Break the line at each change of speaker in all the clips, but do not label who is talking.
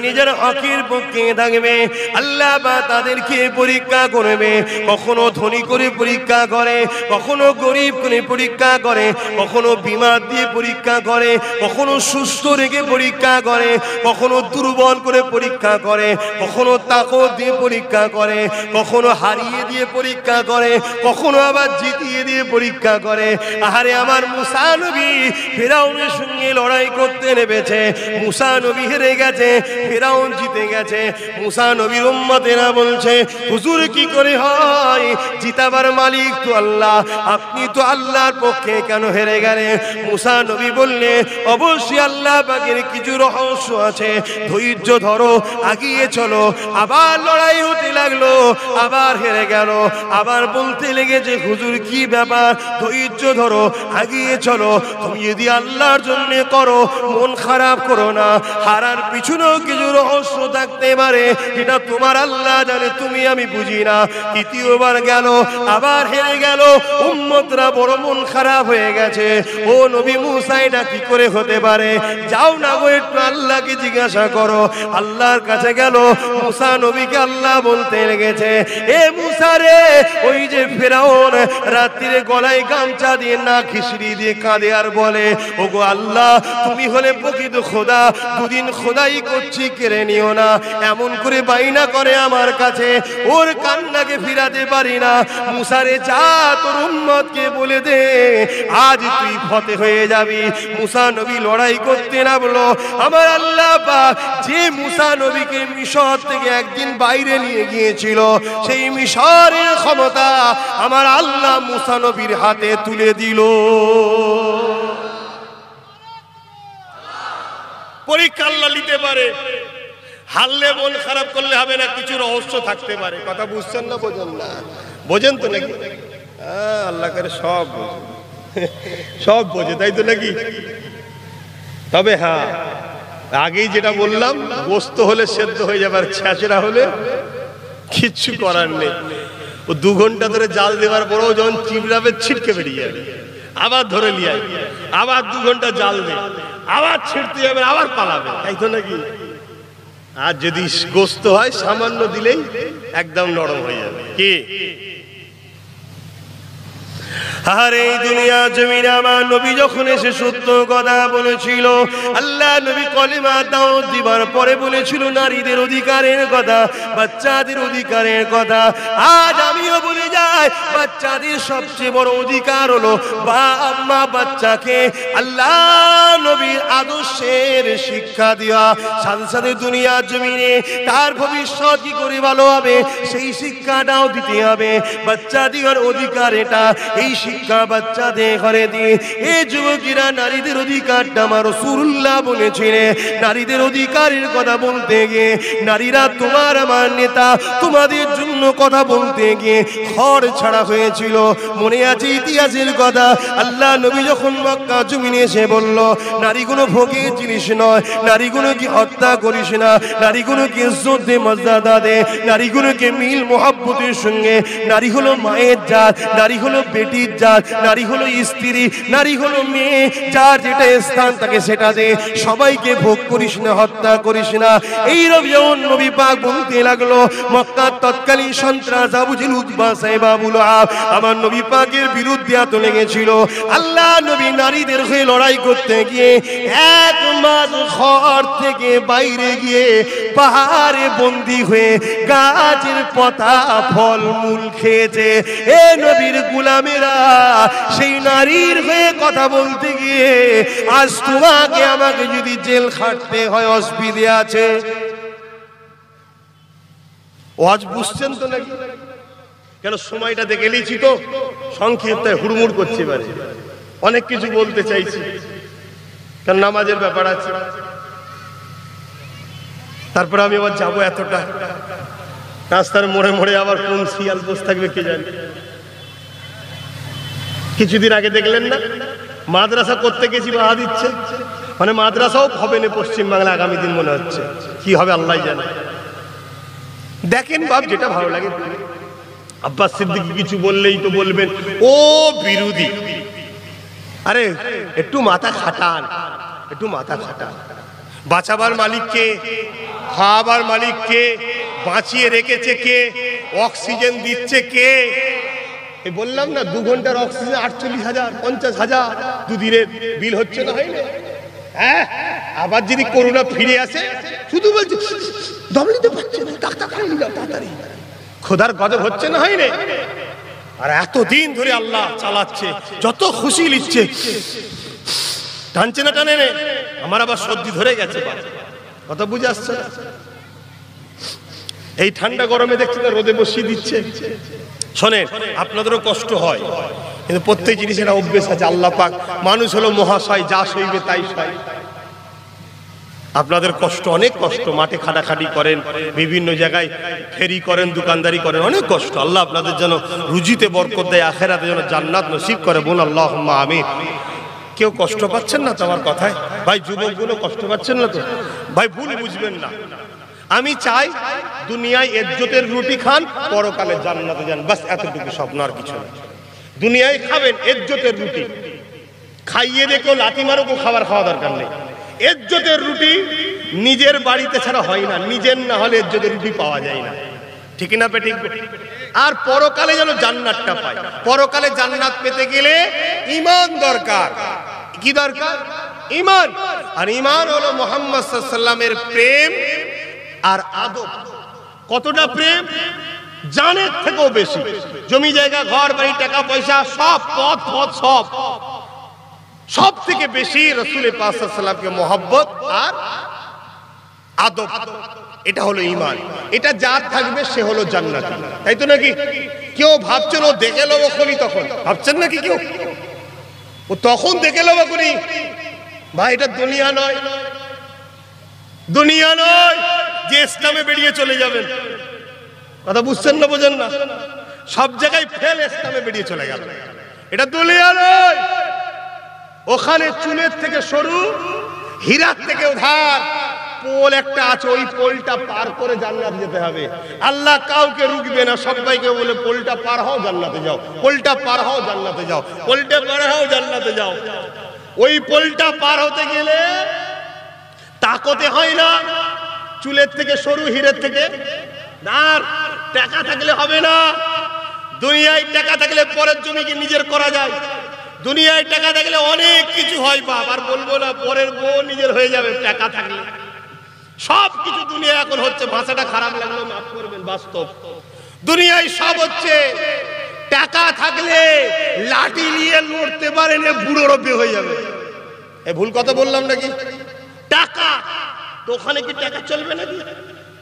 নিজের হকের পক্ষে থাকবে, আল্লাহ পাক তাদেরকে পরীক্ষা করবে। কখনো ধনী করে পরীক্ষা করে, কখনো গরিব করে পরীক্ষা করে, কখনো বিমার দিয়ে পরীক্ষা করে, কখনো সুস্থ রেখে পরীক্ষা করে, কখনো দুর্বল করে পরীক্ষা করে, কখনো তাকত দিয়ে পরীক্ষা করে, কখনো হারিয়ে দিয়ে পরীক্ষা করে, কখনো আবার জিতিয়ে দিয়ে পরীক্ষা করে। আহারে আমার মুসা নবী ফিরআউনের সঙ্গে লড়াই করতে নেমেছে, মুসা নবী হেরে গেছে, ফিরআউন জিতে গেছে। মুসা নবীর উম্মতেরা বলছে, হুজুর কি করে হয়, জিতাবার মালিক তো আল্লাহ, আপনি তো আল্লাহর পক্ষে কেন হেরে গেলেন? মুসা নবী বললে, অবশ্যই আল্লাহ পাকের কিছু রহস্য আছে, ধৈর্য ধরো, এগিয়ে চলো। আবার লড়াই হতে লাগলো, আবার হেরে গেল, আবার বলতে লেগেছে, হুজুর কি ব্যাপার, ধৈর্য ধরো, এগিয়ে চলো। তুমি যদি আল্লাহর জন্য করো, মন খারাপ করো না, হারার পিছনেও কিছু রহস্য থাকতে পারে, যেটা তোমার আল্লাহ জানে, তুমি আমি বুঝি না। তৃতীয়বার গেল, আবার হেরে গেল, উম্মতরা বড় মন খারাপ হয়ে গেছে। ও নবী মুসা, এটা কি করে হতে পারে? যাও না গো, একটু আল্লাহকে জিজ্ঞাসা করো। আল্লাহর কাছে গেল, মুসা নবীকে আল্লাহ বলতে লেগেছে, এ মুসা রে, ওই যে ফিরআউন রাত্রিরে গলায় গামছা দিয়ে না খিচড়ি দিয়ে কাঁদে আর বলে, ওগো আল্লাহ, তুমি হলে প্রকৃত খোদা, দুদিন খোদাই করছি, কেড়ে নিও না, এমন করে বাইনা করে আমার কাছে, ওর কান্নাকে ফিরাতে পারি না। মুসা রে, যা তোর উম্মতকে বলে দে, আজ তুই ফতে হয়ে যাবি। মুসা নবী লড়াই করতে নামলো। আমার আল্লাহ পাক যে মুসা নবীকে মিশর থেকে একদিন বাইরে নিয়ে গিয়েছিল, সেই মিশরের ক্ষমতা আমার আল্লাহ মুসা নবীর হাতে তুলে দিল। পরীক্ষা আল্লাহ নিতে পারে, হারলে মন খারাপ করলে হবে না, কিছু রহস্য থাকতে পারে। কথা বুঝছেন না? বোঝেন না? বোঝেন তো নাকি? আল্লাহ করে সব সব বোঝে, তাই তো নাকি? তবে হ্যাঁ, আগেই যেটা বললাম, গোস্ত হলে সেদ্ধ হয়ে যাবে, আর ছেঁচড়া হলে কিচ্ছু করার নেই। ও 2 ঘন্টা ধরে জাল দেওয়ার পরেও যখন চিবড়াবে, ছিটকে বেরিয়ে যাবে, আবার ধরে নিয়ে আসবে, আবার 2 ঘন্টা জাল দেবে, আবার ছিটতে যাবে, আবার পালাবে, তাই তো নাকি? আর যদি গোস্ত হয়, সামান্য দিলেই একদম নরম হয়ে যাবে। কি আর এই দুনিয়া জমিনে আমার নবী যখন এসে সত্য কথা বলেছিল, আল্লাহ নবী কলেমা দাওয়াত দিবার পরে বলেছিল নারীদের অধিকারের কথা, বাচ্চাদের অধিকারের কথা। আজ আমিও বলে যাই, বাচ্চাদের সবচেয়ে বড় অধিকার হলো বাপ মা বাচ্চাকে আল্লাহ নবীর আদর্শের শিক্ষা দেওয়া। সাথে সাথে দুনিয়া জমিনে তার ভবিষ্যৎ কি করে ভালো হবে, সেই শিক্ষাটাও দিতে হবে। বাচ্চাদের অধিকার এটা, এই শিক্ষা বাচ্চাদের ঘরে দিয়ে। এই যুবকেরা, নারীদের অধিকারটা আমার রাসূলুল্লাহ বলেছিলেন। নারীদের অধিকারের কথা বলতে গিয়ে, নারীরা তোমার আমার নেতা, তোমাদের জন্য কথা বলতে গিয়ে ঘর ছাড়া হয়েছিল। মনে আছে ইতিহাসের কথা, আল্লাহ নবী যখন মক্কা জমিনে এসে বলল, নারীগুলো ভোগের জিনিস নয়, নারীগুলোকে হত্যা করিস না, নারীগুলোকে ইজ্জত দে, মর্যাদা দে, নারীগুলোকে মিল মোহাব্বতের সঙ্গে। নারী হলো মায়ের জাত, নারী হলো বেটির জাত, নারী হলো স্ত্রী, নারী হলো মেয়ে, যার যেটা স্থান তাকে সেটা দে, সবাইকে ভোগ করিস না, হত্যা করিস না। এই যখন নবী পাক বলতে লাগলো, মক্কার তৎকালীন সন্ত্রাস আবু জেহেল, উতবা, সাইবা, আবু লাহাব আমার নবী পাকের বিরুদ্ধে এত লেগেছিল। আল্লাহ নবী নারীদের হয়ে লড়াই করতে গিয়ে 1 মাস ঘর থেকে বাইরে গিয়ে পাহাড়ে বন্দী হয়ে গাছের পাতা ফল মূল খেয়েছে। এ নবীর গোলামেরা, সেই নারীর হয়ে কথা বলতে গিয়ে আজ তোমাকে আমাকে যদি জেল খাটতে হয়, অসুবিধা আছে। ওয়াজ বুঝছেন তো নাকি? কেন সময়টা দেখে নিয়েছি তো, সংক্ষিপ্ত হুড়মুড় করছি, পারে অনেক কিছু বলতে চাইছি, কারণ নামাজের ব্যাপার আছে। তারপরে আমি আবার যাবো এতটা, রাস্তার মোড়ে মোড়ে আবার কোন শিয়াল বসে থাকবে কে জানে। কিছুদিন আগে দেখলেন না, মাদ্রাসা করতে গেছি, বাধা দিচ্ছে, মানে মাদ্রাসাও হবে না পশ্চিমবাংলা আগামী দিন, মনে হচ্ছে কি হবে আল্লাহ জানে। দেখেন বাপ, যেটা ভালো লাগে। আব্বাস সিদ্দিকী কিছু বললেই তো বলবেন ও বিরোধী। আরে একটু মাথা খাটান, একটু মাথা খাটান। বাঁচাবার মালিক কে? খাওয়াবার মালিক কে? বাঁচিয়ে রেখেছে কে? অক্সিজেন দিচ্ছে কে? এই বললাম না 2 ঘন্টার অক্সিজেন 48,000 50,000 দুদিনের বিল হচ্ছে না, হয় না? হ্যাঁ, আবার যদি করোনা ফিরে আসে শুধু বলছে দম নিতে পারছে না, ডাক্তার খাই নিয়ে যাও তাড়াতাড়ি। খোদার গজব হচ্ছে না, হয় না? আর এতদিন ধরে আল্লাহ চালাচ্ছে, যত খুশি লিখছে, টানছে না টানে নে। আমার আবার সর্দি ধরে গেছে, কথা বুঝে আসছে না? এই ঠান্ডা গরমে দেখছি না রোদে বসিয়ে দিচ্ছে। শোনেন, আপনাদেরও কষ্ট হয়, কিন্তু প্রত্যেক জিনিসের অভ্যেস আছে। আল্লাহ পাক মানুষ হলো মহাশয়, যা সইবে তাই সয়। আপনাদের কষ্ট, অনেক কষ্ট, মাঠে খাটাখাটি করেন, বিভিন্ন জায়গায় ফেরি করেন, দোকানদারি করেন, অনেক কষ্ট। আল্লাহ আপনাদের যেন রুজিতে বরকত দেয়, আখিরাতে যেন জান্নাত নসিব করে। বল আল্লাহুম্মা আমিন। কেউ কষ্ট পাচ্ছেন না তো আমার কথায়? ভাই যুবকগুলো কষ্ট পাচ্ছেন না তো? ভাই ভুল বুঝবেন না, আমি চাই দুনিয়ায় ইজ্জতের রুটি খান, পরকালে জান্নাতে যান, বাস এতটুকু স্বপ্ন, আর কিছু না। দুনিয়ায় খাবেন ইজ্জতের রুটি, খাইয়ে দেখো লাথি মারো, খাবার খাওয়া দরকার নেই। ইজ্জতের রুটি নিজের বাড়িতে ছাড়া হয় না, নিজের না হলে ইজ্জতের রুটি পাওয়া যায় না, ঠিক না বেঠিক? আর পরকালে যেন জান্নাতটা পায়। পরকালে জান্নাত পেতে গেলে ঈমান দরকার। কি দরকার? ঈমান। আর ঈমান হলো মুহাম্মদ সাল্লাল্লাহু আলাইহি ওয়াসাল্লামের প্রেম আর আদব। কতটা প্রেম? জানের থেকেও বেশি। জমি জায়গা, ঘর বাড়ি, টাকা পয়সা, সব পথ সব থেকে বেশি রাসূল পাক সাল্লাল্লাহু আলাইহি ওয়াসাল্লামকে মহব্বত আর আদব। এটা হলো ঈমান। এটা যার থাকবে সে হলো জান্নাতি, তাই তো নাকি? কেউ ভাবছেন ও দেখে লবো খনি, তখন ভাবছেন নাকি কেউ ও তখন দেখে লবো খনি? ভাই এটা দুনিয়া নয়, দুনিয়া নয় যে ইসলামে বেরিয়ে চলে যাবেন। কথা বুঝছেন না, বোঝেন না? সব জায়গায় ফেল, ইসলামে বেরিয়ে চলে গেল, এটা দুনিয়া নয়। ওখানে চুলের থেকে সরু, হীরার থেকে ধার পোল একটা আছে, ওই পোলটা পার করে জান্নাত যেতে হবে। আল্লাহ কাউকে রুকবে না, সবাইকে বলে পোলটা পার হও জান্নাতে যাও, পোলটা পার হও জান্নাতে যাও, পোলটা পার হও জান্নাতে যাও। ওই পোলটা পার হতে গেলে তাকতে হয় না, চুলের থেকে সরু, হীরের থেকে ধার। টাকা থাকলে হবে না। দুনিয়ায় টাকা থাকলে পরের জমিকে নিজের করা যায়, দুনিয়ায় টাকা থাকলে অনেক কিছু হয় বাপ, আর বলবো না, পরের বউ নিজের হয়ে যাবে টাকা থাকলে। সব কিছু দুনিয়া এখন হচ্ছে, ভাষাটা খারাপ লাগলো মাফ করবেন, বাস্তব। দুনিয়ায় সব হচ্ছে, টাকা থাকলে লাঠি নিয়ে লড়তে পারেন, বুড়ো রবে হয়ে যাবে। এ ভুল কথা বললাম নাকি? টাকা তো ওখানে কি টাকা চলবে নাকি?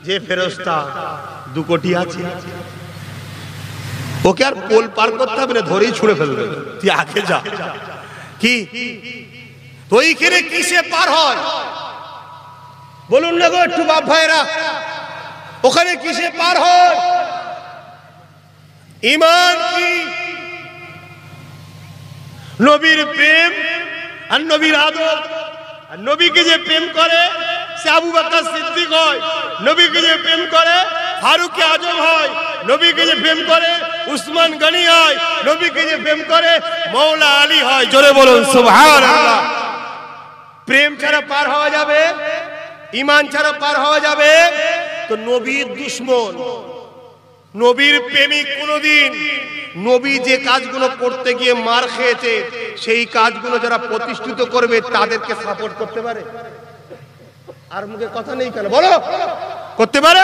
যে ফেরেশতা 2 কোটি আছে, ওকে আর পোল পার করতে হবে না, ধরেই ছুঁড়ে ফেলবে, তুই আগে যা। কি তো এইখানে কিসে পার হয় বলুন না গো একটু বাপ ভাইরা? ওখানে কিসে পার হয়? ঈমান কি? নবীর প্রেম আর নবীর আদব। আর নবীকে যে প্রেম করে সে আবু বকর সিদ্দিক হয়, নবীকে যে প্রেম করে ফারুক আজম হয়, নবীকে যে প্রেম করে উসমান গনি হয়, নবীকে যে প্রেম করে মৌলা আলী হয়। জোরে বলুন সুবহানাল্লাহ। প্রেম ছাড়া পার হওয়া যাবে, ঈমান ছাড়া পার হওয়া যাবে তো নবীর দুশমন, নবীর প্রেমিক কোনদিন নবী যে কাজগুলো করতে গিয়ে মার খেয়েছে সেই কাজগুলো যারা প্রতিষ্ঠিত করবে তাদেরকে সাপোর্ট করতে পারে? আর মুখে কথা নেই কেন, বলো করতে পারে?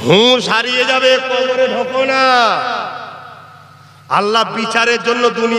হুঁশ হারিয়ে যাবে, কবরে ঢোকো না। আল্লাহ বিচারের জন্য দুনিয়া